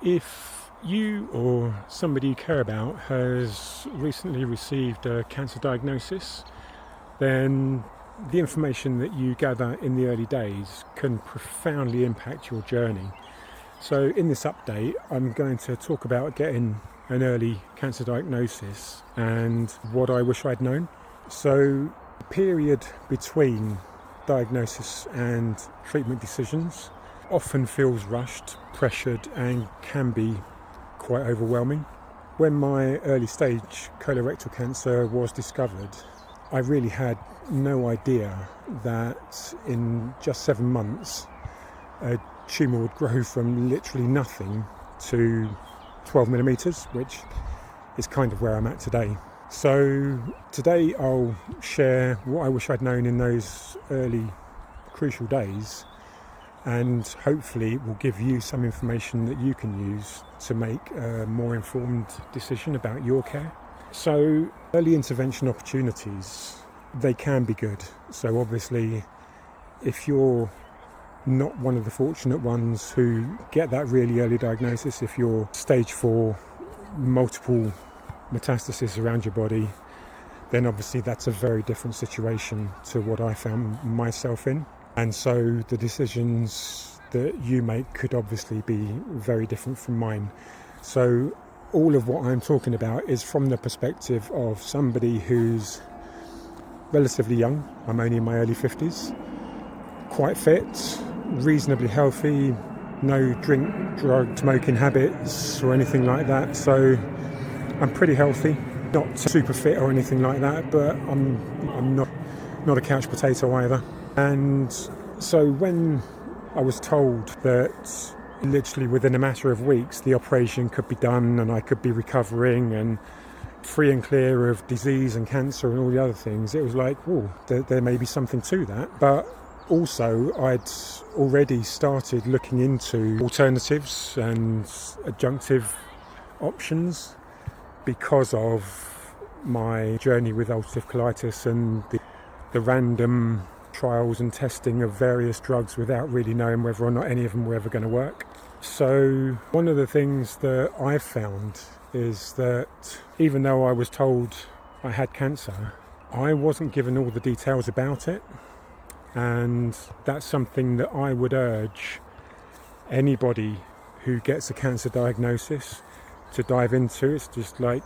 If you or somebody you care about has recently received a cancer diagnosis, then the information that you gather in the early days can profoundly impact your journey. So in this update, I'm going to talk about getting an early cancer diagnosis and what I wish I'd known. So the period between diagnosis and treatment decisions often feels rushed, pressured, and can be quite overwhelming. When my early stage colorectal cancer was discovered, I really had no idea that in just 7 months a tumour would grow from literally nothing to 12 millimetres, which is kind of where I'm at today. So today I'll share what I wish I'd known in those early crucial days, and hopefully it will give you some information that you can use to make a more informed decision about your care. So early intervention opportunities, they can be good. So obviously if you're not one of the fortunate ones who get that really early diagnosis, if you're stage 4, multiple metastasis around your body, then obviously that's a very different situation to what I found myself in. And so the decisions that you make could obviously be very different from mine. So all of what I'm talking about is from the perspective of somebody who's relatively young. I'm only in my early 50s, quite fit, reasonably healthy, no drink, drug, smoking habits or anything like that. So I'm pretty healthy, not super fit or anything like that, but I'm not a couch potato either. And so when I was told that literally within a matter of weeks the operation could be done and I could be recovering and free and clear of disease and cancer and all the other things, it was like, oh, there may be something to that. But also I'd already started looking into alternatives and adjunctive options because of my journey with ulcerative colitis and the random trials and testing of various drugs without really knowing whether or not any of them were ever going to work. So one of the things that I've found is that even though I was told I had cancer, I wasn't given all the details about it. And that's something that I would urge anybody who gets a cancer diagnosis to dive into. It's just like,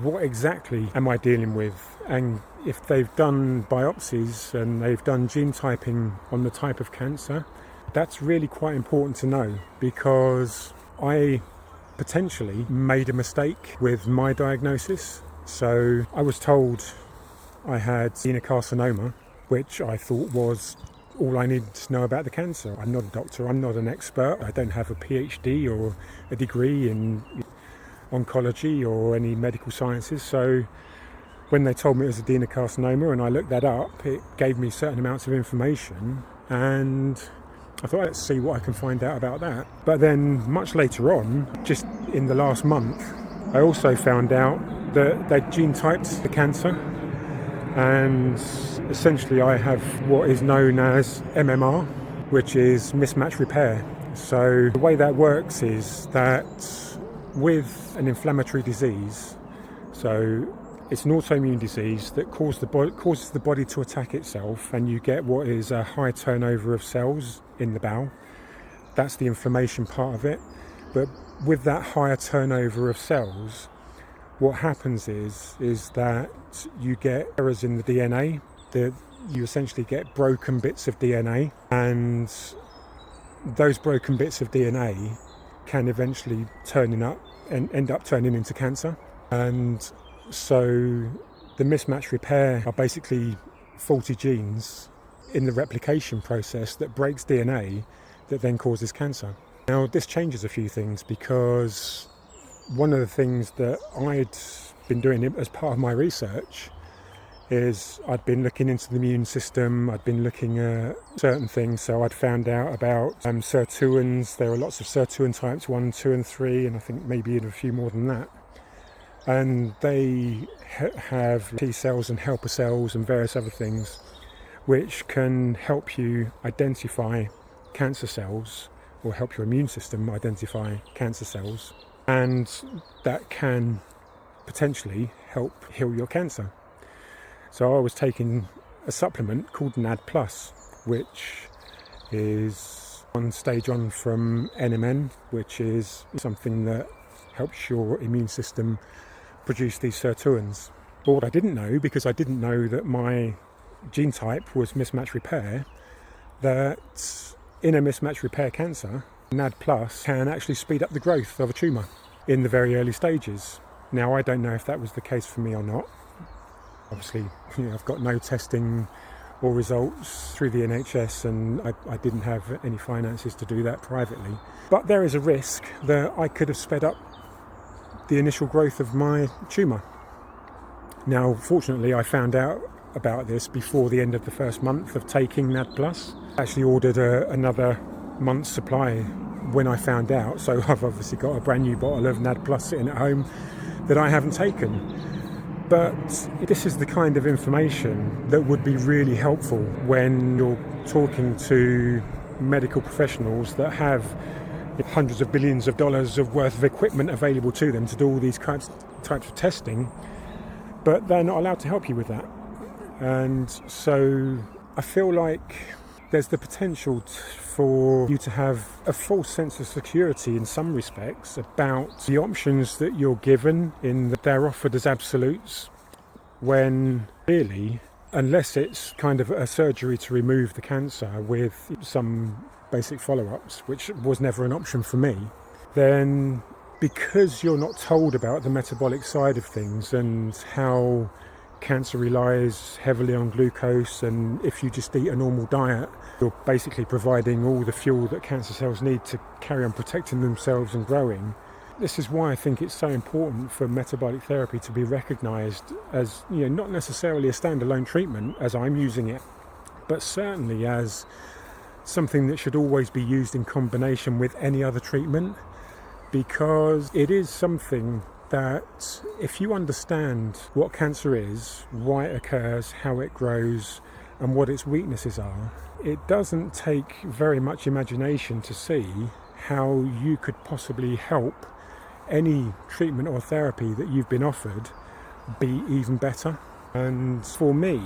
what exactly am I dealing with? And if they've done biopsies and they've done gene typing on the type of cancer, that's really quite important to know, because I potentially made a mistake with my diagnosis. So I was told I had adenocarcinoma, which I thought was all I needed to know about the cancer. I'm not a doctor, I'm not an expert, I don't have a PhD or a degree in oncology or any medical sciences. So when they told me it was adenocarcinoma and I looked that up, it gave me certain amounts of information, and I thought, let's see what I can find out about that. But then much later on, just in the last month, I also found out that they'd gene typed the cancer, and essentially I have what is known as MMR, which is mismatch repair. So the way that works is that with an inflammatory disease, so it's an autoimmune disease that causes the body to attack itself, and you get what is a high turnover of cells in the bowel. That's the inflammation part of it. But with that higher turnover of cells, what happens is that you get errors in the DNA, that you essentially get broken bits of DNA, and those broken bits of DNA can eventually end up turning into cancer. And so the mismatch repair are basically faulty genes in the replication process that breaks DNA that then causes cancer. Now this changes a few things, because one of the things that I'd been doing as part of my research is I'd been looking into the immune system, I'd been looking at certain things. So I'd found out about sirtuins. There are lots of sirtuin types 1, 2 and 3, and I think maybe even a few more than that. And they have T cells and helper cells and various other things which can help you identify cancer cells or help your immune system identify cancer cells, and that can potentially help heal your cancer. So I was taking a supplement called NAD+, which is one stage on from NMN, which is something that helps your immune system produce these sirtuins. But what I didn't know, because I didn't know that my gene type was mismatch repair, that in a mismatch repair cancer, NAD+ can actually speed up the growth of a tumour in the very early stages. Now, I don't know if that was the case for me or not. Obviously, I've got no testing or results through the NHS, and I didn't have any finances to do that privately. But there is a risk that I could have sped up the initial growth of my tumour. Now, fortunately, I found out about this before the end of the first month of taking NAD+. I actually ordered another month's supply when I found out, so I've obviously got a brand new bottle of NAD+ sitting at home that I haven't taken. But this is the kind of information that would be really helpful when you're talking to medical professionals that have hundreds of billions of dollars of worth of equipment available to them to do all these types of testing, but they're not allowed to help you with that. And so I feel like there's the potential for you to have a false sense of security in some respects about the options that you're given in that they're offered as absolutes, when really, unless it's kind of a surgery to remove the cancer with some basic follow-ups, which was never an option for me, then because you're not told about the metabolic side of things and how cancer relies heavily on glucose, and if you just eat a normal diet, you're basically providing all the fuel that cancer cells need to carry on protecting themselves and growing. This is why I think it's so important for metabolic therapy to be recognised as, not necessarily a standalone treatment as I'm using it, but certainly as something that should always be used in combination with any other treatment, because it is something that if you understand what cancer is, why it occurs, how it grows, and what its weaknesses are, it doesn't take very much imagination to see how you could possibly help any treatment or therapy that you've been offered be even better. And for me,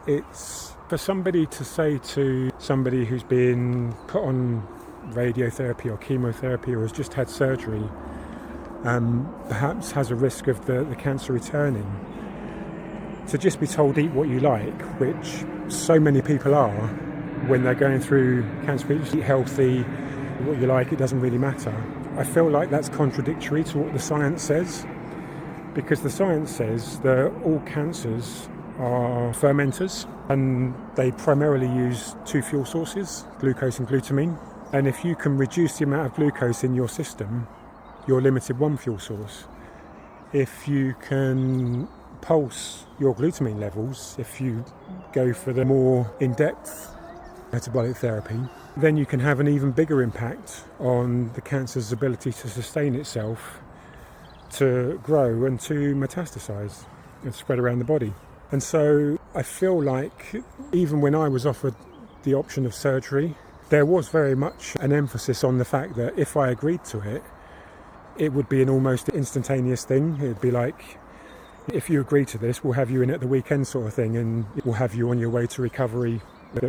it's for somebody to say to somebody who's been put on radiotherapy or chemotherapy or has just had surgery, perhaps has a risk of the cancer returning, to just be told eat what you like, which so many people are when they're going through cancer. Eat healthy, what you like, it doesn't really matter. I feel like that's contradictory to what the science says, because the science says that all cancers are fermenters, and they primarily use two fuel sources, glucose and glutamine. And if you can reduce the amount of glucose in your system, you're limited one fuel source. If you can pulse your glutamine levels, if you go for the more in-depth metabolic therapy, then you can have an even bigger impact on the cancer's ability to sustain itself, to grow and to metastasize and spread around the body. And so I feel like even when I was offered the option of surgery, there was very much an emphasis on the fact that if I agreed to it, it would be an almost instantaneous thing. It would be like, if you agree to this, we'll have you in at the weekend sort of thing, and we'll have you on your way to recovery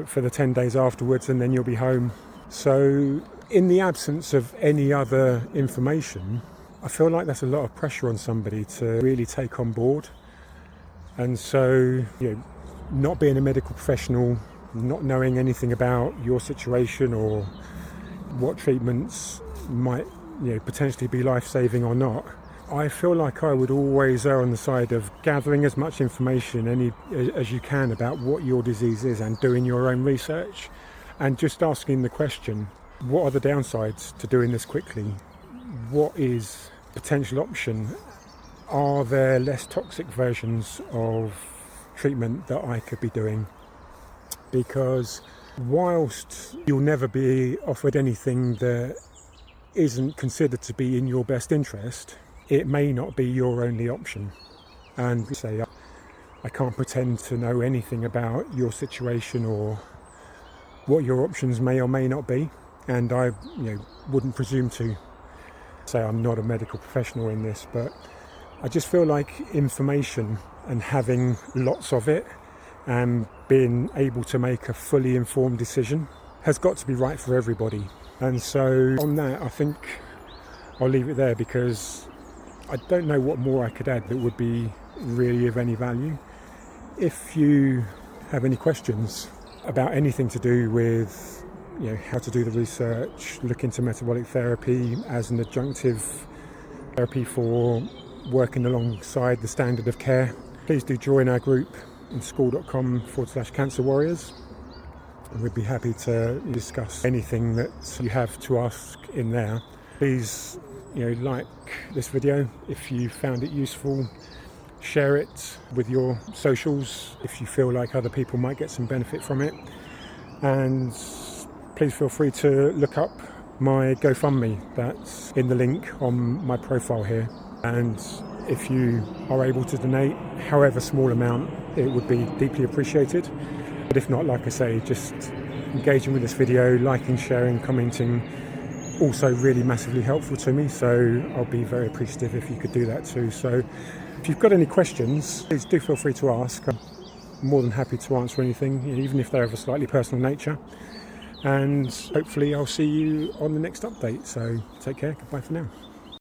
for the 10 days afterwards, and then you'll be home. So in the absence of any other information, I feel like that's a lot of pressure on somebody to really take on board. And so, not being a medical professional, not knowing anything about your situation or what treatments might potentially be life-saving or not, I feel like I would always err on the side of gathering as much information as you can about what your disease is, and doing your own research, and just asking the question, what are the downsides to doing this quickly? What is potential option? Are there less toxic versions of treatment that I could be doing? Because whilst you'll never be offered anything that isn't considered to be in your best interest, it may not be your only option. And say, I can't pretend to know anything about your situation or what your options may or may not be. and I wouldn't presume to say I'm not a medical professional in this, but I just feel like information and having lots of it and being able to make a fully informed decision has got to be right for everybody. And so on that, I think I'll leave it there, because I don't know what more I could add that would be really of any value. If you have any questions about anything to do with how to do the research, look into metabolic therapy as an adjunctive therapy for working alongside the standard of care, please do join our group in school.com/cancer warriors. We'd be happy to discuss anything that you have to ask in there. Please like this video if you found it useful. Share it with your socials if you feel like other people might get some benefit from it. And please feel free to look up my GoFundMe that's in the link on my profile here. And if you are able to donate, however small amount, it would be deeply appreciated. But if not, like I say, just engaging with this video, liking, sharing, commenting, also really massively helpful to me. So I'll be very appreciative if you could do that too. So if you've got any questions, please do feel free to ask. I'm more than happy to answer anything, even if they're of a slightly personal nature. And hopefully I'll see you on the next update. So take care. Goodbye for now.